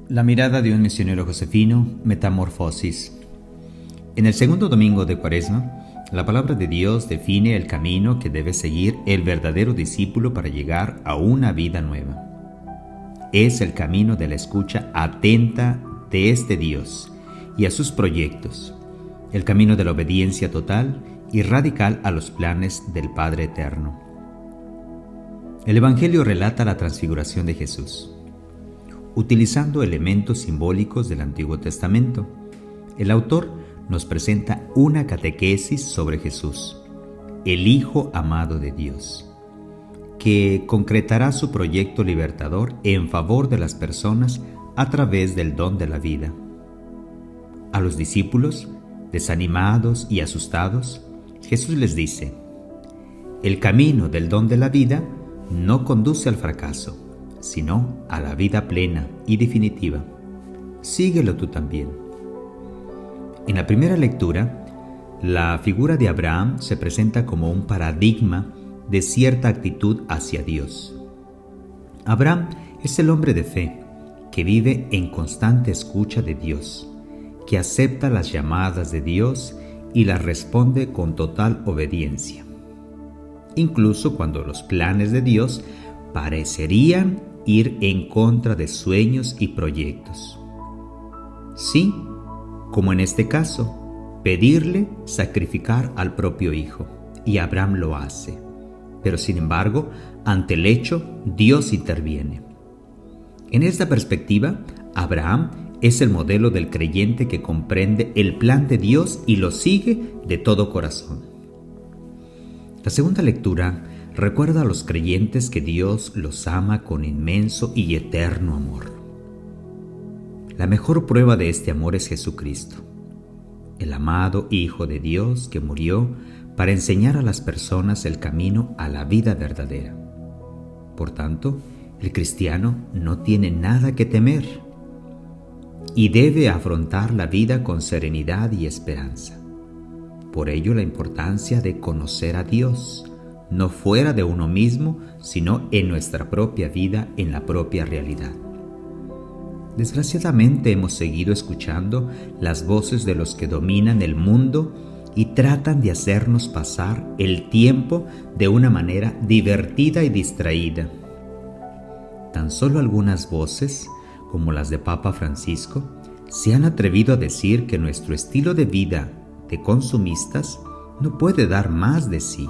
La mirada de un misionero josefino, Metamorfosis. En el segundo domingo de Cuaresma, la palabra de Dios define el camino que debe seguir el verdadero discípulo para llegar a una vida nueva. Es el camino de la escucha atenta de este Dios y a sus proyectos, el camino de la obediencia total y radical a los planes del Padre Eterno. El Evangelio relata la transfiguración de Jesús. Utilizando elementos simbólicos del Antiguo Testamento, el autor nos presenta una catequesis sobre Jesús, el Hijo amado de Dios, que concretará su proyecto libertador en favor de las personas a través del don de la vida. A los discípulos, desanimados y asustados, Jesús les dice: el camino del don de la vida no conduce al fracaso, sino a la vida plena y definitiva. Síguelo tú también. En la primera lectura, la figura de Abraham se presenta como un paradigma de cierta actitud hacia Dios. Abraham es el hombre de fe que vive en constante escucha de Dios, que acepta las llamadas de Dios y las responde con total obediencia, incluso cuando los planes de Dios parecerían ir en contra de sueños y proyectos. Sí, como en este caso, pedirle sacrificar al propio hijo, y Abraham lo hace. Pero sin embargo, ante el hecho, Dios interviene. En esta perspectiva, Abraham es el modelo del creyente que comprende el plan de Dios y lo sigue de todo corazón. La segunda lectura recuerda a los creyentes que Dios los ama con inmenso y eterno amor. La mejor prueba de este amor es Jesucristo, el amado Hijo de Dios que murió para enseñar a las personas el camino a la vida verdadera. Por tanto, el cristiano no tiene nada que temer y debe afrontar la vida con serenidad y esperanza. Por ello, la importancia de conocer a Dios, no fuera de uno mismo, sino en nuestra propia vida, en la propia realidad. Desgraciadamente hemos seguido escuchando las voces de los que dominan el mundo y tratan de hacernos pasar el tiempo de una manera divertida y distraída. Tan solo algunas voces, como las de Papa Francisco, se han atrevido a decir que nuestro estilo de vida de consumistas no puede dar más de sí.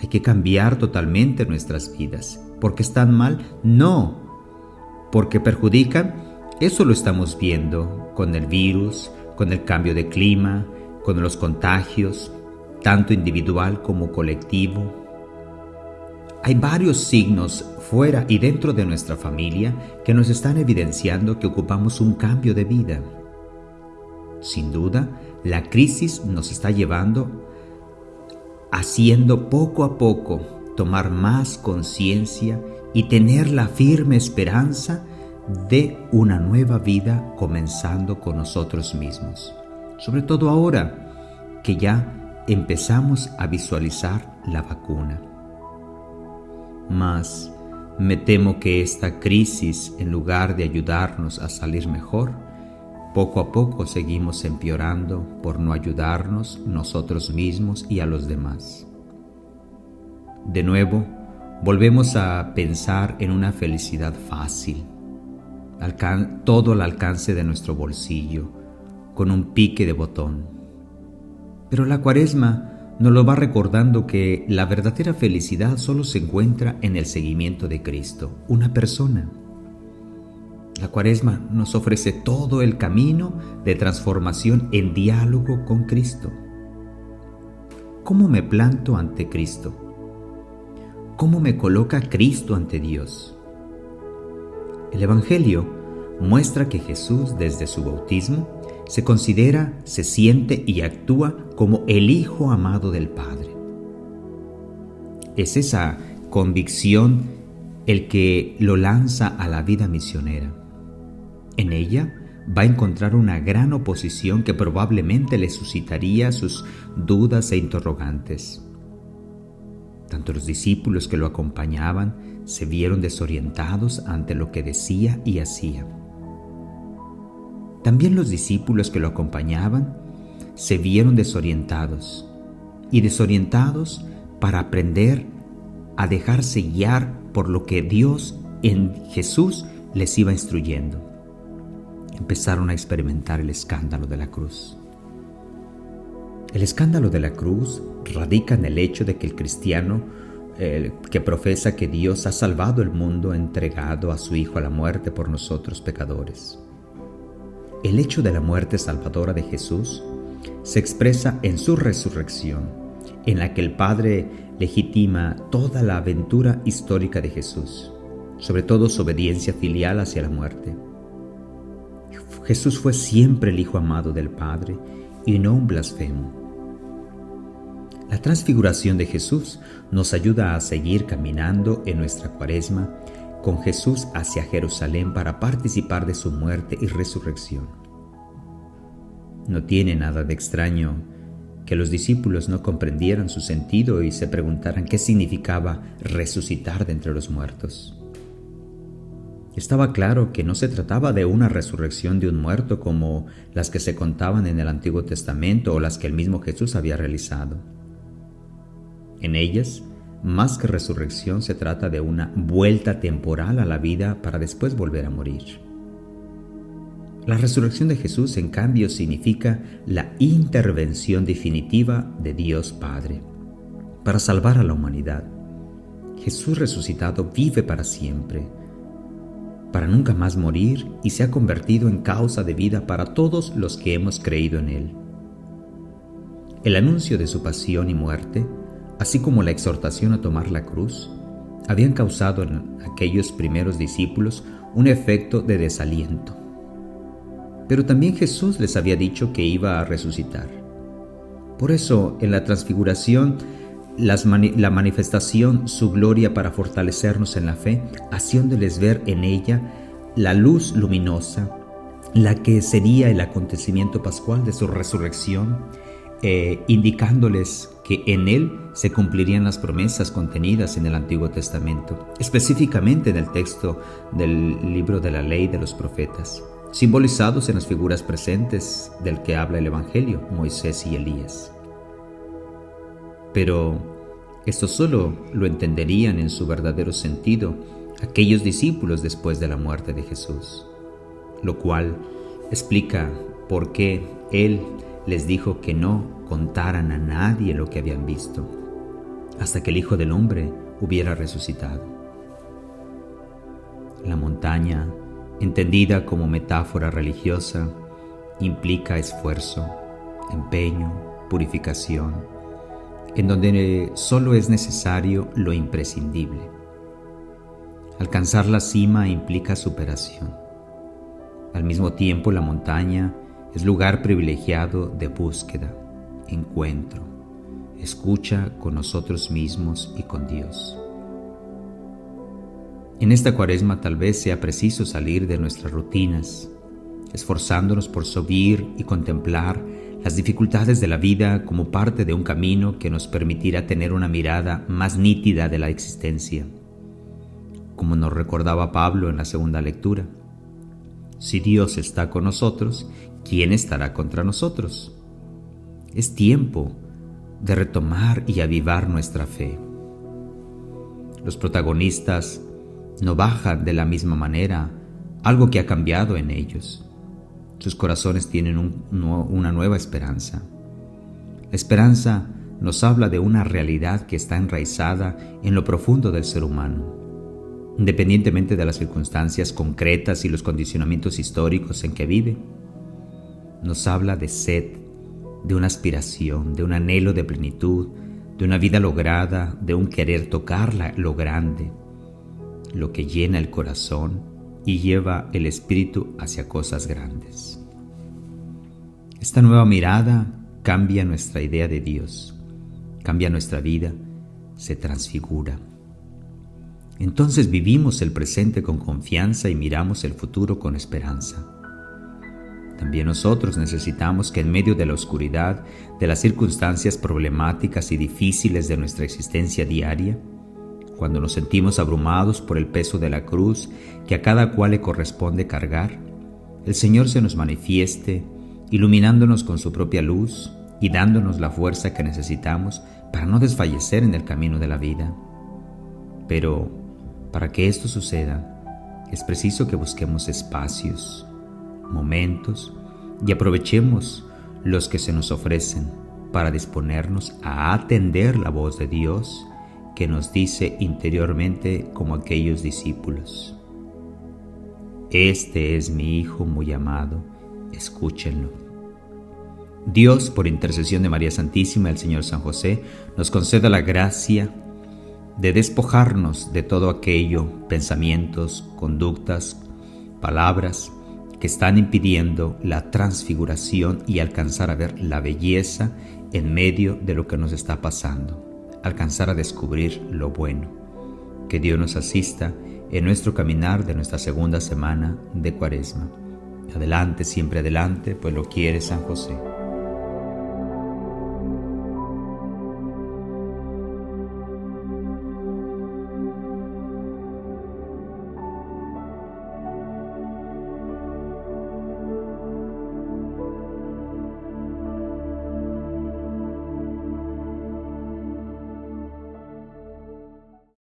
Hay que cambiar totalmente nuestras vidas. ¿Porque están mal? No. ¿Porque perjudican? Eso lo estamos viendo con el virus, con el cambio de clima, con los contagios, tanto individual como colectivo. Hay varios signos fuera y dentro de nuestra familia que nos están evidenciando que ocupamos un cambio de vida. Sin duda, la crisis nos está llevando haciendo poco a poco tomar más conciencia y tener la firme esperanza de una nueva vida comenzando con nosotros mismos. Sobre todo ahora que ya empezamos a visualizar la vacuna. Mas me temo que esta crisis, en lugar de ayudarnos a salir mejor, poco a poco seguimos empeorando por no ayudarnos nosotros mismos y a los demás. De nuevo, volvemos a pensar en una felicidad fácil, todo al alcance de nuestro bolsillo, con un pique de botón. Pero la Cuaresma nos lo va recordando que la verdadera felicidad solo se encuentra en el seguimiento de Cristo, una persona. La Cuaresma nos ofrece todo el camino de transformación en diálogo con Cristo. ¿Cómo me planto ante Cristo? ¿Cómo me coloca Cristo ante Dios? El Evangelio muestra que Jesús, desde su bautismo, se considera, se siente y actúa como el Hijo amado del Padre. Es esa convicción el que lo lanza a la vida misionera. En ella va a encontrar una gran oposición que probablemente le suscitaría sus dudas e interrogantes. Tanto los discípulos que lo acompañaban se vieron desorientados ante lo que decía y hacía. También los discípulos que lo acompañaban se vieron desorientados para aprender a dejarse guiar por lo que Dios en Jesús les iba instruyendo. Empezaron a experimentar el escándalo de la cruz. El escándalo de la cruz radica en el hecho de que el cristiano que profesa que Dios ha salvado el mundo ha entregado a su Hijo a la muerte por nosotros pecadores. El hecho de la muerte salvadora de Jesús se expresa en su resurrección, en la que el Padre legitima toda la aventura histórica de Jesús, sobre todo su obediencia filial hacia la muerte. Jesús fue siempre el Hijo amado del Padre y no un blasfemo. La transfiguración de Jesús nos ayuda a seguir caminando en nuestra Cuaresma con Jesús hacia Jerusalén para participar de su muerte y resurrección. No tiene nada de extraño que los discípulos no comprendieran su sentido y se preguntaran qué significaba resucitar de entre los muertos. Estaba claro que no se trataba de una resurrección de un muerto como las que se contaban en el Antiguo Testamento o las que el mismo Jesús había realizado. En ellas, más que resurrección, se trata de una vuelta temporal a la vida para después volver a morir. La resurrección de Jesús, en cambio, significa la intervención definitiva de Dios Padre para salvar a la humanidad. Jesús resucitado vive para siempre, para nunca más morir, y se ha convertido en causa de vida para todos los que hemos creído en Él. El anuncio de su pasión y muerte, así como la exhortación a tomar la cruz, habían causado en aquellos primeros discípulos un efecto de desaliento. Pero también Jesús les había dicho que iba a resucitar. Por eso, en la transfiguración, la manifestación su gloria para fortalecernos en la fe, haciéndoles ver en ella la luz luminosa, la que sería el acontecimiento pascual de su resurrección, indicándoles que en él se cumplirían las promesas contenidas en el Antiguo Testamento, específicamente en el texto del libro de la Ley de los Profetas, simbolizados en las figuras presentes del que habla el Evangelio, Moisés y Elías. Pero esto solo lo entenderían en su verdadero sentido aquellos discípulos después de la muerte de Jesús, lo cual explica por qué Él les dijo que no contaran a nadie lo que habían visto, hasta que el Hijo del Hombre hubiera resucitado. La montaña, entendida como metáfora religiosa, implica esfuerzo, empeño, purificación, en donde solo es necesario lo imprescindible. Alcanzar la cima implica superación. Al mismo tiempo, la montaña es lugar privilegiado de búsqueda, encuentro, escucha con nosotros mismos y con Dios. En esta Cuaresma tal vez sea preciso salir de nuestras rutinas, esforzándonos por subir y contemplar las dificultades de la vida como parte de un camino que nos permitirá tener una mirada más nítida de la existencia. Como nos recordaba Pablo en la segunda lectura, si Dios está con nosotros, ¿quién estará contra nosotros? Es tiempo de retomar y avivar nuestra fe. Los protagonistas no bajan de la misma manera, algo que ha cambiado en ellos. Sus corazones tienen una nueva esperanza. La esperanza nos habla de una realidad que está enraizada en lo profundo del ser humano. Independientemente de las circunstancias concretas y los condicionamientos históricos en que vive, nos habla de sed, de una aspiración, de un anhelo de plenitud, de una vida lograda, de un querer tocar lo grande, lo que llena el corazón y lleva el espíritu hacia cosas grandes. Esta nueva mirada cambia nuestra idea de Dios, cambia nuestra vida, se transfigura. Entonces vivimos el presente con confianza y miramos el futuro con esperanza. También nosotros necesitamos que en medio de la oscuridad, de las circunstancias problemáticas y difíciles de nuestra existencia diaria, cuando nos sentimos abrumados por el peso de la cruz que a cada cual le corresponde cargar, el Señor se nos manifieste, iluminándonos con su propia luz y dándonos la fuerza que necesitamos para no desfallecer en el camino de la vida. Pero para que esto suceda, es preciso que busquemos espacios, momentos y aprovechemos los que se nos ofrecen para disponernos a atender la voz de Dios que nos dice interiormente como aquellos discípulos: Este es mi Hijo muy amado, escúchenlo. Dios, por intercesión de María Santísima y el Señor San José, nos conceda la gracia de despojarnos de todo aquello, pensamientos, conductas, palabras, que están impidiendo la transfiguración y alcanzar a ver la belleza en medio de lo que nos está pasando, alcanzar a descubrir lo bueno. Que Dios nos asista en nuestro caminar de nuestra segunda semana de Cuaresma. Adelante, siempre adelante, pues lo quiere San José.